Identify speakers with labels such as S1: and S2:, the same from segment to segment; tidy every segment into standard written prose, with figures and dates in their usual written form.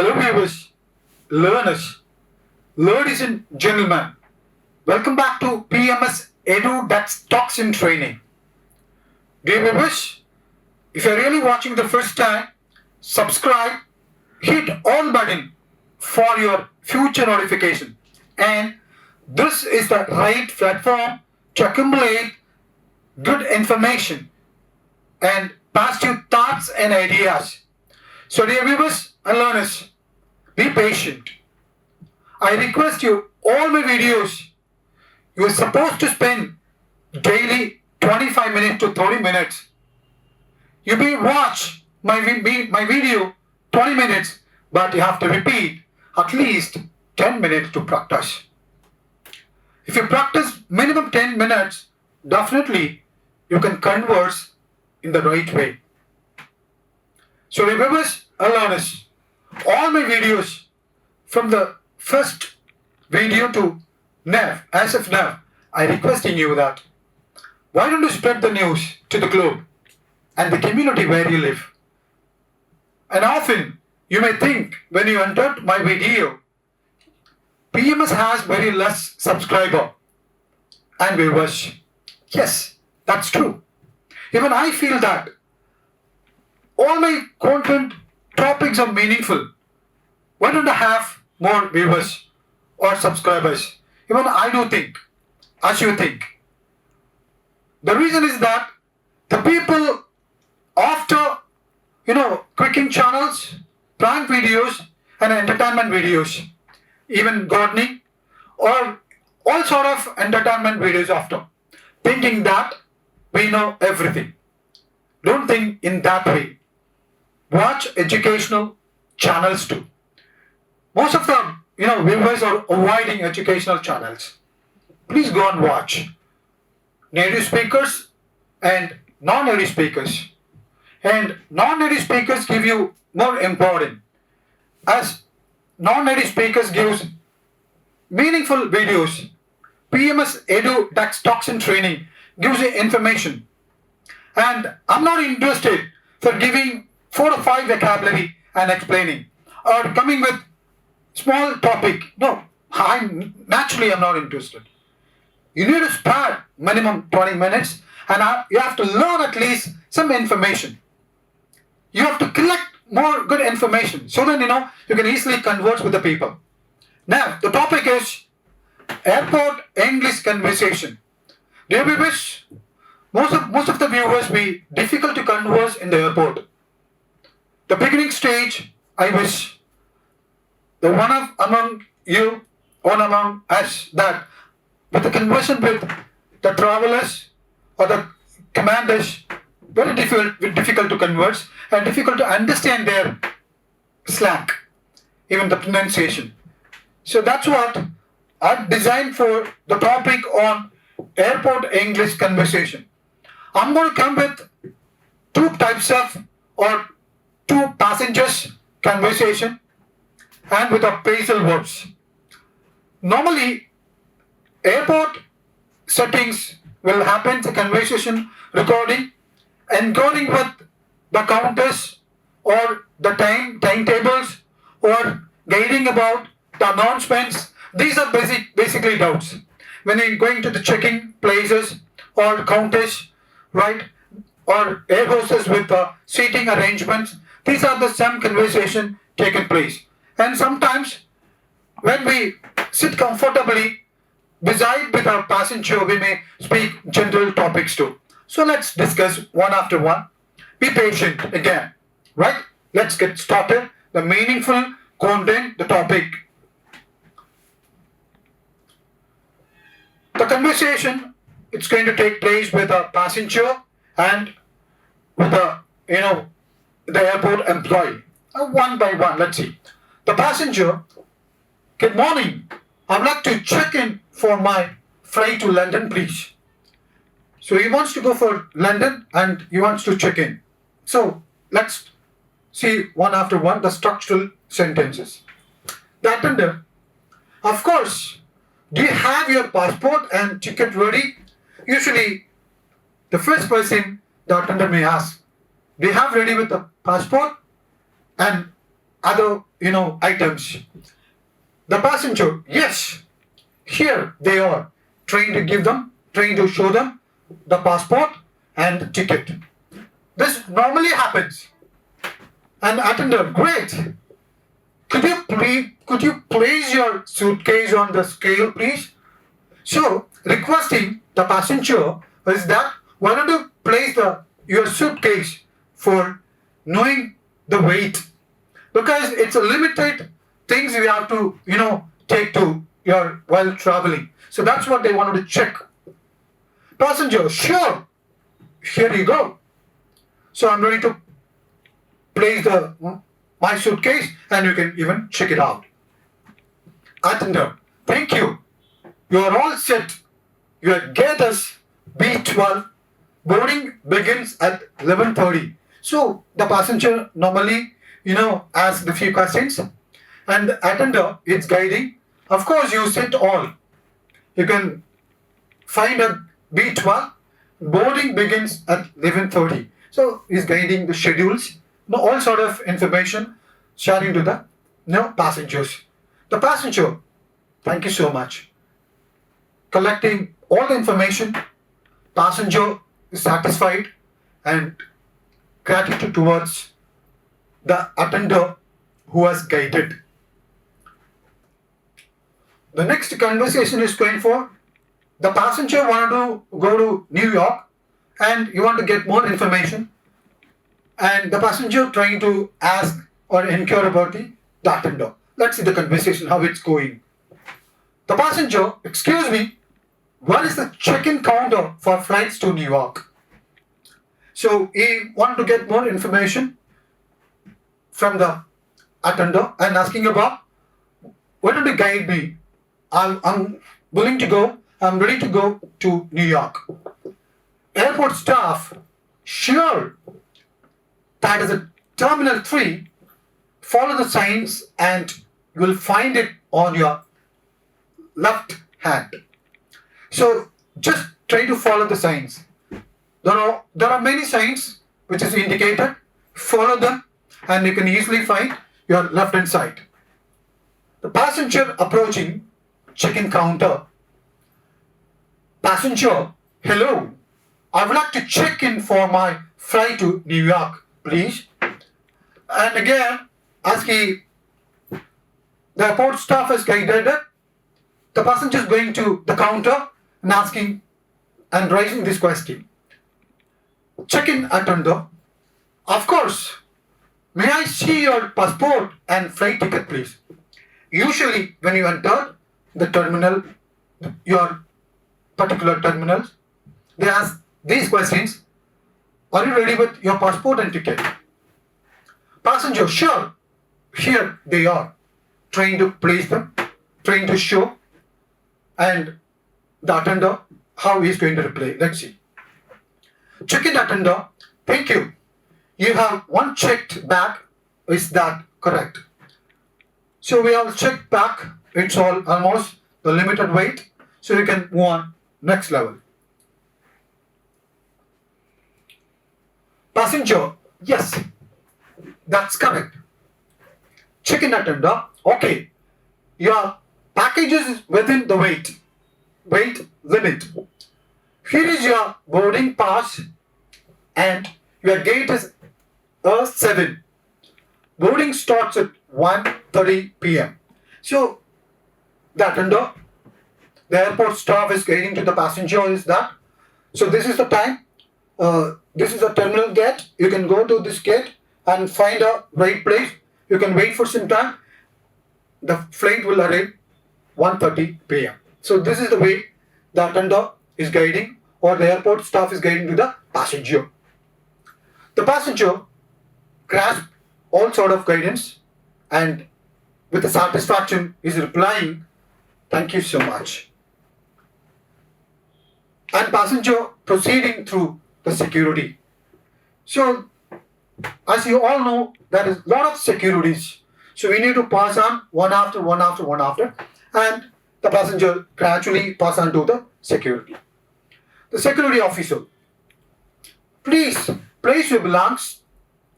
S1: Hello viewers, learners, ladies and gentlemen, welcome back to Pms Edu Dex Talks in Training. Dear viewers, if you're really watching the first time, subscribe, hit all button for your future notification. And this is the right platform to accumulate good information and positive thoughts and ideas. So dear viewers and learners, be patient. I request you, all my videos, you are supposed to spend daily 25 minutes to 30 minutes. You may watch my video 20 minutes, but you have to repeat at least 10 minutes to practice. If you practice minimum 10 minutes, definitely you can converse in the right way. So remember, learners, all my videos from the first video to now, as of now, I requesting you that why don't you spread the news to the globe and the community where you live. And often you may think when you entered my video, PMS has very less subscriber and viewers. Yes, that's true. Even I feel that all my content topics are meaningful. Why don't I have more viewers or subscribers? Even I do think, as you think. The reason is that the people after, cooking channels, prank videos and entertainment videos, even gardening or all sort of entertainment videos after, thinking that we know everything. Don't think in that way. Watch educational channels too. Most of the viewers are avoiding educational channels. Please go and watch native speakers and non-native speakers. And non-native speakers give you more important, as non-native speakers gives meaningful videos. PMS Edu Dex Talks in Training gives you information. And I'm not interested for giving 4 or 5 vocabulary and explaining or coming with small topic. No, I'm not interested. You need to spare minimum 20 minutes and you have to learn at least some information. You have to collect more good information so that you can easily converse with the people. Now, the topic is airport English conversation. Dear viewers, most of the viewers be difficult to converse in the airport. The beginning stage, I wish the one among you, one among us, that with the conversation with the travelers or the commanders, very difficult to converse and difficult to understand their slang, even the pronunciation. So that's what I designed for the topic on airport English conversation. I'm going to come with 2 types of or 2 passengers conversation and with appraisal verbs. Normally, airport settings will happen the conversation recording and going with the counters or the timetables or guiding about the announcements. These are basically doubts. When you're going to the checking places or counters, right, or air hostess with the seating arrangements, these are the some conversation taking place. And sometimes when we sit comfortably beside with our passenger, we may speak general topics too. So let's discuss one after one. Be patient again, right? Let's get started. The meaningful content, the topic. The conversation, it's going to take place with a passenger and with the airport employee. One by one, let's see. The passenger, good morning. I'd like to check in for my flight to London, please. So he wants to go for London and he wants to check in. So let's see one after one the structural sentences. The attendant, of course, do you have your passport and ticket ready? Usually, the first person the attendant may ask, do you have ready with the passport and other, items. The passenger, yes, here they are, trying to show them the passport and ticket. This normally happens. And attendant, great. Could you place your suitcase on the scale, please? So, requesting the passenger is that why don't you place your suitcase for knowing the weight? Because it's a limited things we have to, take to your while traveling. So that's what they wanted to check. Passenger, sure. Here you go. So I'm ready to place my suitcase and you can even check it out. Attendant, thank you. You are all set. Your gate is B12. Boarding begins at 11:30. So the passenger normally, asks the few questions and the attendant is guiding. Of course, you set all. You can find a B12. Boarding begins at 11:30. So he's guiding the schedules, all sort of information sharing to the passengers. The passenger, thank you so much. Collecting all the information, passenger is satisfied and gratitude towards the attendant who has guided. The next conversation is going for the passenger wanted to go to New York and you want to get more information and the passenger trying to ask or inquire about the attendant. Let's see the conversation, how it's going. The passenger, excuse me, what is the check-in counter for flights to New York? So he wanted to get more information from the attendant and asking about, why don't you guide me? I'm willing to go. I'm ready to go to New York. Airport staff, sure. That is a Terminal 3. Follow the signs and you will find it on your left hand. So just try to follow the signs. There are many signs which is indicated. Follow them and you can easily find your left hand side. The passenger approaching check-in counter. Passenger, hello. I would like to check in for my flight to New York, please. And again, as the airport staff is guided, the passenger is going to the counter and asking and raising this question. Check-in attendant, of course, may I see your passport and flight ticket, please? Usually, when you enter the terminal, your particular terminals, they ask these questions. Are you ready with your passport and ticket? Passenger, sure. Here they are. Trying to place them, trying to show, and the attendant, how he's going to reply. Let's see. Check-in attendant, thank you. You have one checked bag. Is that correct? So we have checked back. It's all almost the limited weight. So you can move on next level. Passenger, yes, that's correct. Check-in attendant, okay. Your package is within the weight limit. Here is your boarding pass and your gate is A7. Boarding starts at 1:30 p.m. So the attendant, the airport staff is guiding to the passenger is that. So this is the time. This is a terminal gate. You can go to this gate and find a right place. You can wait for some time. The flight will arrive 1:30 p.m. So this is the way the attendant is guiding or the airport staff is guiding to the passenger. The passenger grasps all sort of guidance and with the satisfaction is replying, thank you so much. And passenger proceeding through the security. So, as you all know, there is a lot of securities. So we need to pass on one after, and the passenger gradually pass on to the security. The security officer, please place your belongings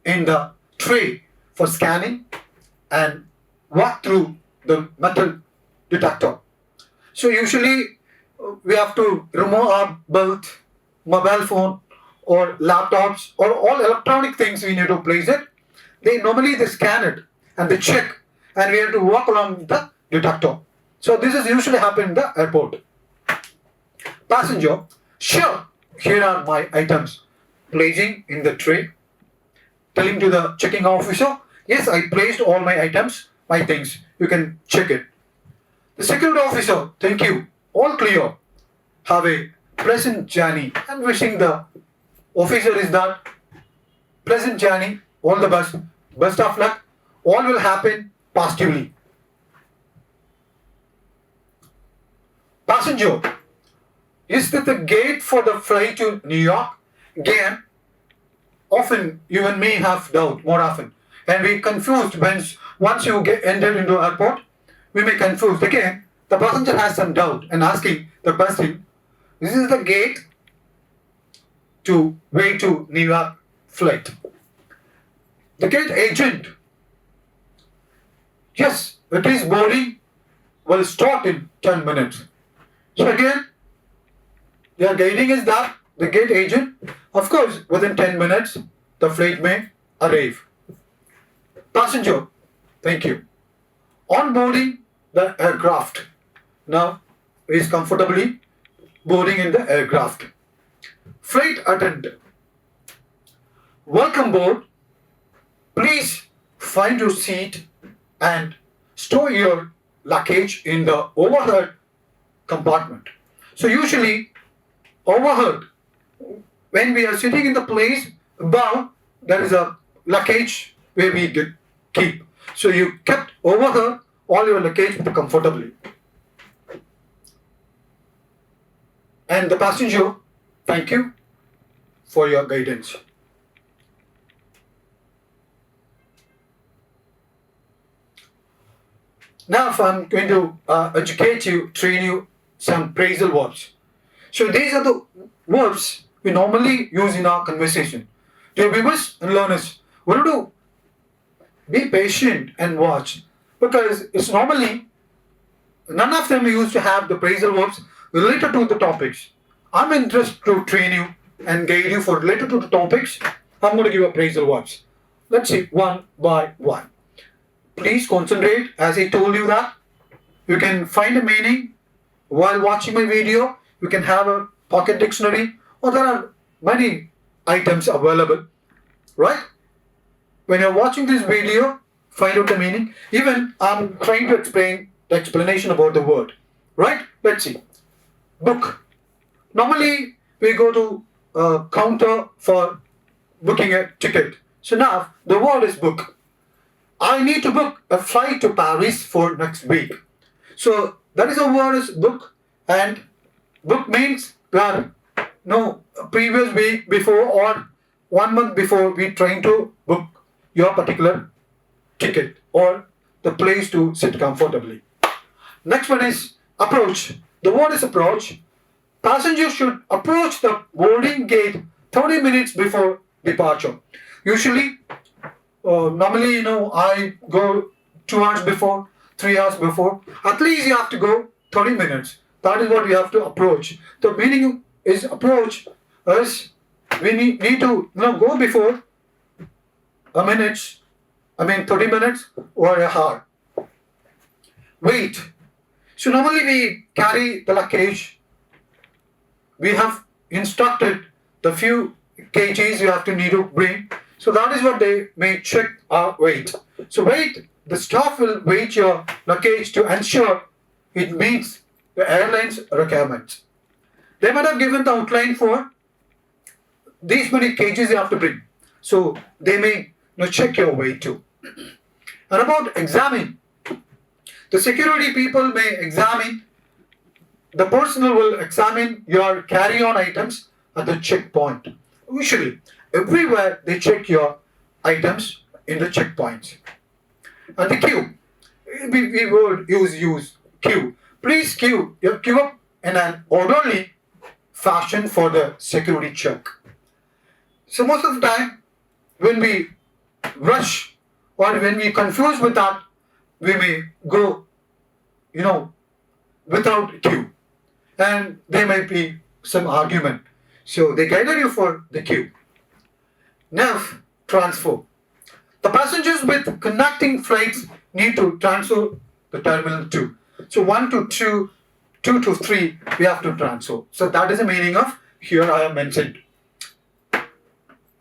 S1: in the tray for scanning. and walk through the metal detector. So usually we have to remove our belt, mobile phone, or laptops, or all electronic things we need to place it. They scan it and they check, and we have to walk along the detector. So this is usually happen in the airport. Passenger, sure, here are my items. Placing in the tray, telling to the checking officer, yes, I placed all my items, my things. You can check it. The security officer, thank you, all clear. Have a pleasant journey. And wishing the officer is that pleasant journey, all the best of luck, all will happen positively. Passenger, is that the gate for the flight to New York? Again, often you and me have doubt more often. And we confused when once you get entered into airport, we may confused. Again, the passenger has some doubt and asking the person, this is the gate to way to New York flight. The gate agent, yes, it is boarding will start in 10 minutes. So again, their guiding is that the gate agent, of course, within 10 minutes, the flight may arrive. Passenger, thank you. On boarding the aircraft, now is comfortably boarding in the aircraft. Flight attendant, welcome board. Please find your seat and store your luggage in the overhead compartment. So usually overhead, when we are sitting in the place above, there is a luggage where we keep. So you kept overhead all your luggage comfortably. And the passenger, thank you for your guidance. Now, if I'm going to educate you, train you some phrasal verbs. So these are the verbs we normally use in our conversation. Dear viewers and learners, what to do? Be patient and watch, because it's normally none of them used to have the phrasal verbs related to the topics. I'm interested to train you and guide you for related to the topics. I'm going to give a phrasal verbs. Let's see one by one. Please concentrate, as I told you that you can find a meaning while watching my video. You can have a pocket dictionary, or there are many items available, right? When you're watching this video, find out the meaning. Even I'm trying to explain the explanation about the word, right? Let's see. Book. Normally we go to a counter for booking a ticket. So now the word is book. I need to book a flight to Paris for next week. So that is a word is book, and book means that no previous week before or 1 month before we trying to book your particular ticket or the place to sit comfortably. Next one is approach. The word is approach. Passengers should approach the boarding gate 30 minutes before departure. Usually, normally, I go 2 hours before, 3 hours before. At least you have to go 30 minutes. That is what you have to approach. The meaning is approach is we need to go before a minute, 30 minutes or a hour. Wait. So normally we carry the luggage. We have instructed the few kgs you have to need to bring. So that is what they may check our weight. So weight, the staff will weight your luggage to ensure it meets the airline's requirements. They might have given the outline for these many kgs you have to bring. So they may check your weight too. And about examine, the security people may examine, the personnel will examine your carry-on items at the checkpoint. Usually, everywhere they check your items in the checkpoints. And the queue, we would use queue. Please queue up in an orderly fashion for the security check. So most of the time, when we rush or when we confuse with that, we may go, without queue, and there might be some argument. So they guided you for the queue. Now, transfer. The passengers with connecting flights need to transfer the terminal 2. So 1 to 2, 2 to 3, we have to transfer. So that is the meaning of here I have mentioned.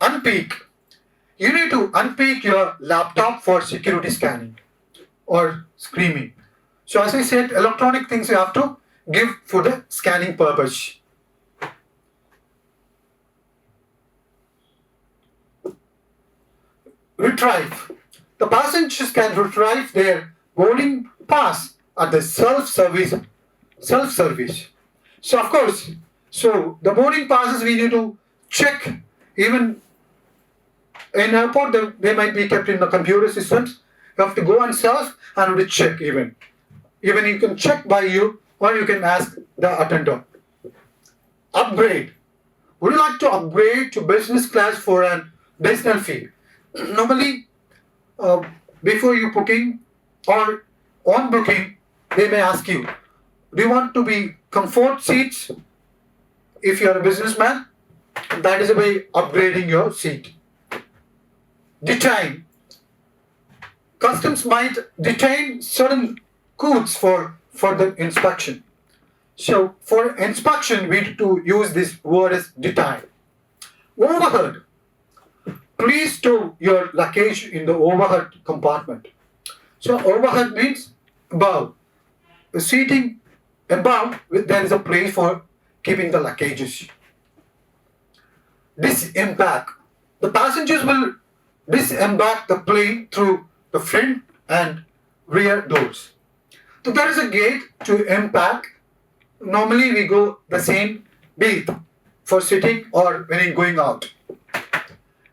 S1: Unpeak. You need to unpeak your laptop for security scanning or screening. So as I said, electronic things you have to give for the scanning purpose. Retrieve. The passengers can retrieve their boarding pass at the self-service. So of course, so the boarding passes we need to check. Even in airport, they might be kept in the computer systems. You have to go and self and to check even. Even you can check by you, or you can ask the attendant. Upgrade. Would you like to upgrade to business class for an additional fee? Normally, before you booking or on booking, they may ask you, do you want to be comfort seats? If you are a businessman, that is a way upgrading your seat. Detain. Customs might detain certain goods for further inspection. So for inspection, we need to use this word as detain. Overhead. Please store your luggage in the overhead compartment. So overhead means above. The seating above, there is a place for keeping the luggages. Disembark. The passengers will disembark the plane through the front and rear doors. So there is a gate to embark. Normally we go the same gate for sitting or when going out.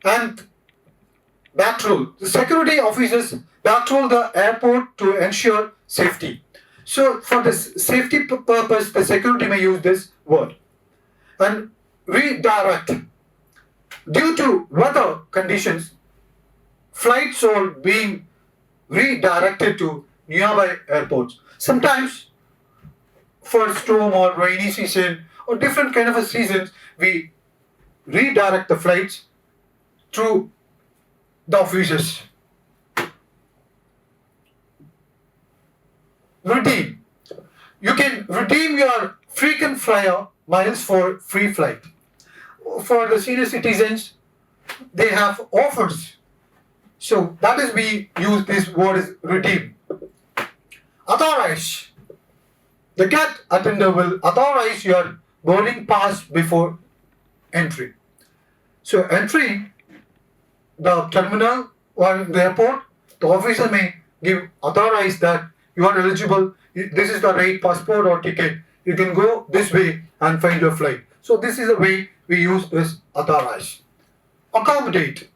S1: And patrol. The security officers patrol the airport to ensure safety. So for this safety purpose, the security may use this word. And redirect. Due to weather conditions, flights are being redirected to nearby airports. Sometimes for storm or rainy season or different kind of a seasons, we redirect the flights through the offices. Redeem. You can redeem your frequent flyer miles for free flight. For the senior citizens, they have offers. So that is we use this word as redeem. Authorize. The gate attendant will authorize your boarding pass before entry. So entry the terminal or the airport, the officer may give authorize that you are eligible. This is the right passport or ticket. You can go this way and find your flight. So this is the way we use this authorize. Accommodate.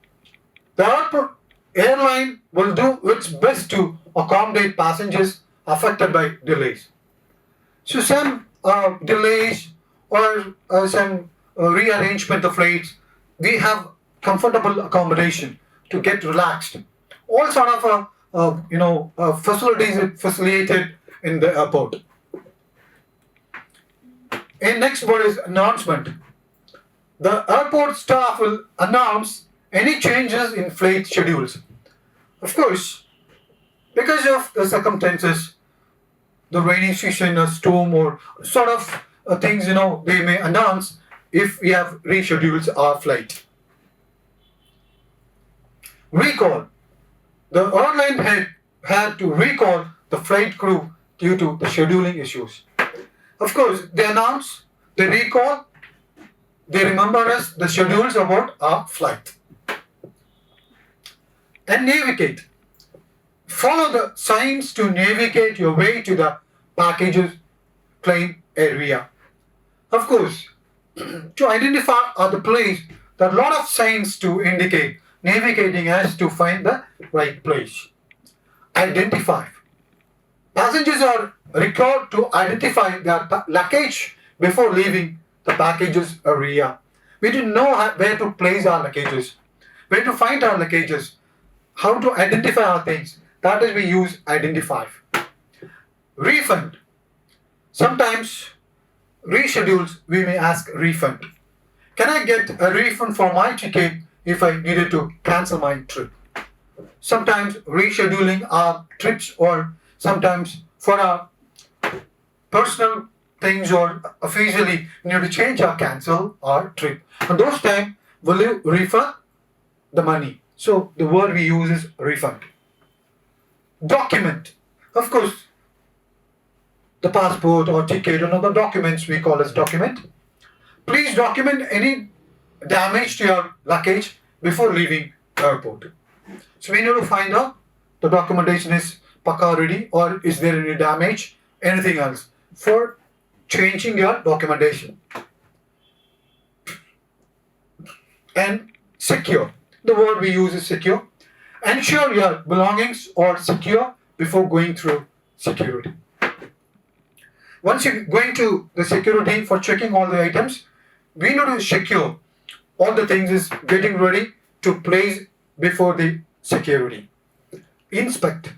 S1: The airline will do its best to accommodate passengers affected by delays. So some delays or some rearrangement of flights, we have comfortable accommodation to get relaxed. All sort of facilities are facilitated in the airport. And next word is announcement. The airport staff will announce any changes in flight schedules. Of course, because of the circumstances, the rainy season, a storm, or sort of things, they may announce if we have rescheduled our flight. Recall. The airline had to recall the flight crew due to the scheduling issues. Of course, they announce, they recall, they remember us the schedules about our flight. And navigate. Follow the signs to navigate your way to the packages claim area. Of course, to identify the place, there are a lot of signs to indicate. Navigating us to find the right place. Identify. Passengers are required to identify their luggage before leaving the packages area. We didn't know where to place our luggages, where to find our luggages. how to identify our things. That is, we use identify. Refund. Sometimes reschedules we may ask refund. Can I get a refund for my ticket if I needed to cancel my trip? Sometimes rescheduling our trips, or sometimes for our personal things or officially we need to change or cancel our trip. And those times, will you refund the money? So the word we use is refund. Document. Of course, the passport or ticket and other documents we call as document. Please document any damage to your luggage before leaving airport. So we need to find out the documentation is pakka ready, or is there any damage, anything else for changing your documentation. And secure. The word we use is secure. Ensure your belongings are secure before going through security. Once you're going to the security for checking all the items, we need to secure all the things is getting ready to place before the security. Inspect.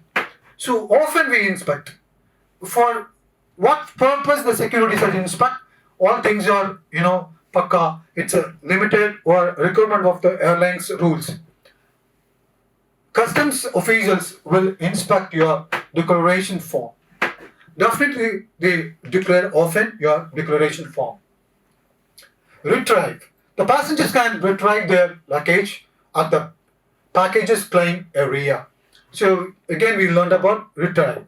S1: So often we inspect. For what purpose the security said inspect? All things are, pakka. It's a limited or requirement of the airline's rules. Customs officials will inspect your declaration form. Definitely, they declare often your declaration form. Retrieve. The passengers can retrieve their luggage at the packages claim area. So again, we learned about retrieve.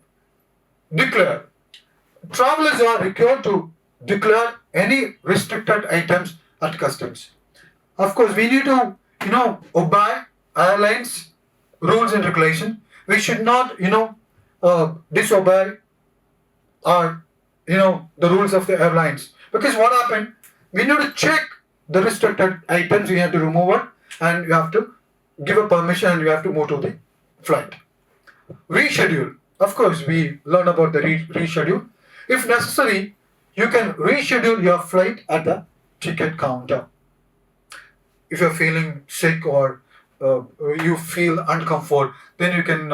S1: Declare. Travelers are required to declare any restricted items at customs. Of course, we need to, obey airlines rules and regulation. We should not, disobey or, the rules of the airlines. Because what happened? We need to check the restricted items. We have to remove it, and you have to give a permission, and you have to move to the flight. Reschedule. Of course, we learn about the reschedule. If necessary, you can reschedule your flight at the ticket counter. If you're feeling sick or you feel uncomfortable, then you can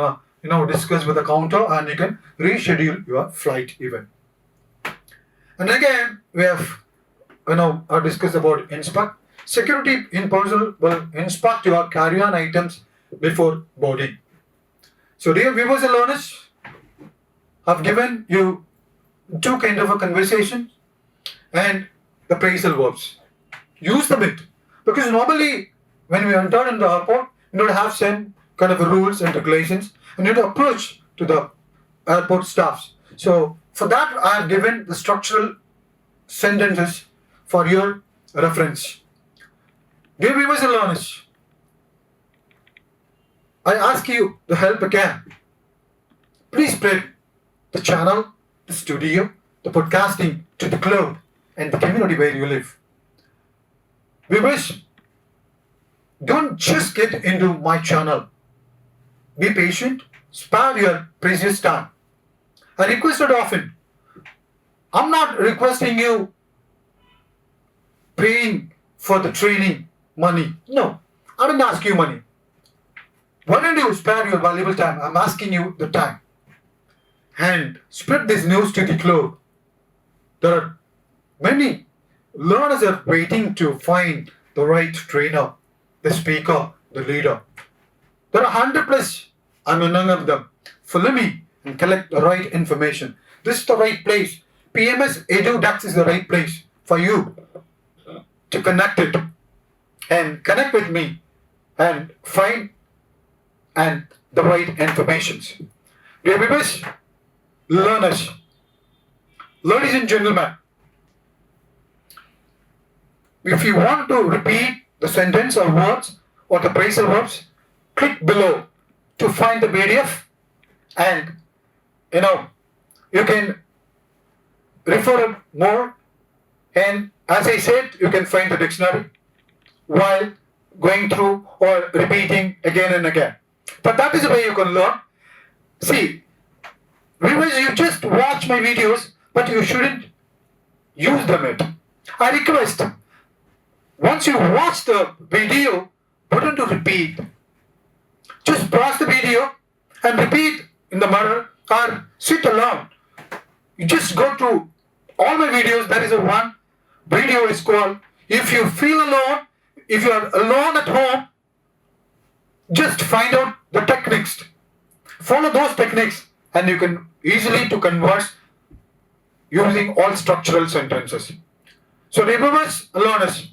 S1: discuss with the counter, and you can reschedule your flight even. And again, we have discussed about inspect. Security in person will inspect your carry-on items before boarding. So dear viewers and learners, I've given you two kind of a conversation and the phrasal verbs. Use them it. Because normally when we enter in the airport, you need to have some kind of rules and regulations, and you need to approach to the airport staffs. So for that, I have given the structural sentences for your reference. Dear viewers and learners, I ask you to help again. Please spread the channel, the studio, the podcasting to the globe and the community where you live. Viewers, don't just get into my channel. Be patient, spare your precious time. I requested often. I'm not requesting you paying for the training money. No, I didn't ask you money. Why don't you spare your valuable time? I'm asking you the time. And spread this news to the globe. There are many learners are waiting to find the right trainer, the speaker, the leader. There are 100 plus. I'm among of them. Follow me and collect the right information. This is the right place. Pms Edu Dex is the right place for you to connect it and connect with me and find and the right informations. Dear viewers, learners, ladies and gentlemen, if you want to repeat the sentence or words or the phrasal verbs, click below to find the PDF, and you can refer more, and as I said, you can find the dictionary while going through or repeating again and again. But that is the way you can learn. See, viewers, you just watch my videos, but you shouldn't use them it. I request, once you watch the video, put on to repeat. Just pause the video and repeat in the mirror or sit alone. You just go to all my videos. There is a one video is called If You Feel Alone, if you are alone at home, just find out the techniques. Follow those techniques and you can easily to converse using all structural sentences. So remember, learners,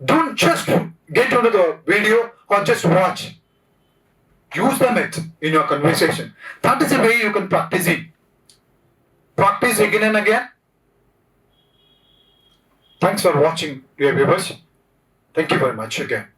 S1: don't just get into the video or just watch. Use them in your conversation. That is the way you can practice it. Practice again and again. Thanks for watching, dear viewers. Thank you very much again.